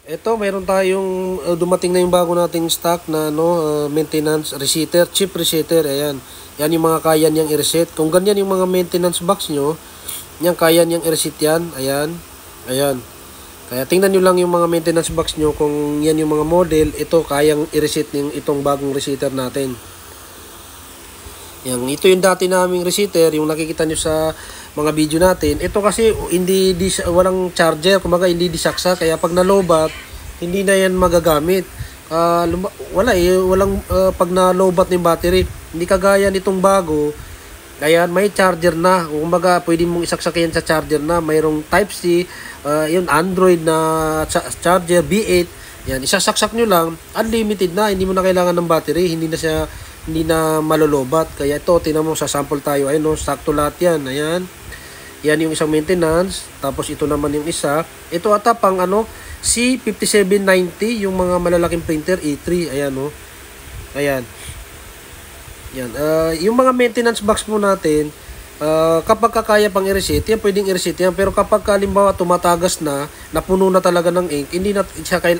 Ito, mayroon tayong dumating na yung bago nating stock na maintenance resetter, chip resetter. Ayan. Yan yung mga kaya niyang i-reset. Kung ganyan yung mga maintenance box nyo, yan kaya niyang i-reset yan. Ayan. Ayan. Kaya tingnan nyo lang yung mga maintenance box nyo kung yan yung mga model. Ito, kayang i-reset ng itong bagong resetter natin. Yan, ito yung dati naming resetter, yung nakikita nyo sa mga video natin. Ito kasi walang charger, kumbaga hindi disaksa, kaya pag nalobat, hindi na yan magagamit. Walang pag nalobat ng battery, hindi kagaya nitong bago. Ayan, may charger na. Kumbaga, pwede mong isaksak yan sa charger na. Mayroong Type-C, yung Android na charger, B8. Yan, isasaksak nyo lang, unlimited na. Hindi mo na kailangan ng battery, hindi na malolobat. Kaya ito, tingnan mo sa sample tayo. Ayun, no, sakto lahat yan. Ayan. Yan yung isang maintenance. Tapos ito naman yung isa. Ito ata pang C5790, yung mga malalaking printer, E3. Ayan, no. Ayan. Yan. Yung mga maintenance box mo natin, kapag kaya pang i-reset, yan pwedeng i-reset yan. Pero kapag halimbawa tumatagas na, napuno na talaga ng ink, hindi na,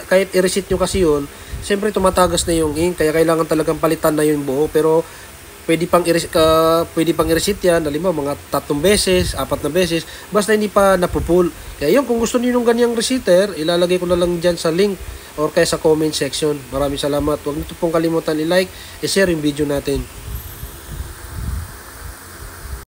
kahit i-reset nyo kasi yun, siyempre tumatagas na yung ink, kaya kailangan talagang palitan na yung buo. Pero pwede pang i-reset yan, halimbawa mga 3 beses, 4 na beses, basta hindi pa napupul. Kaya yun, kung gusto niyo ng ganyang resetter, ilalagay ko na lang dyan sa link or kaya sa comment section. Maraming salamat. Huwag niyo pong kalimutan i-like, i-share yung video natin.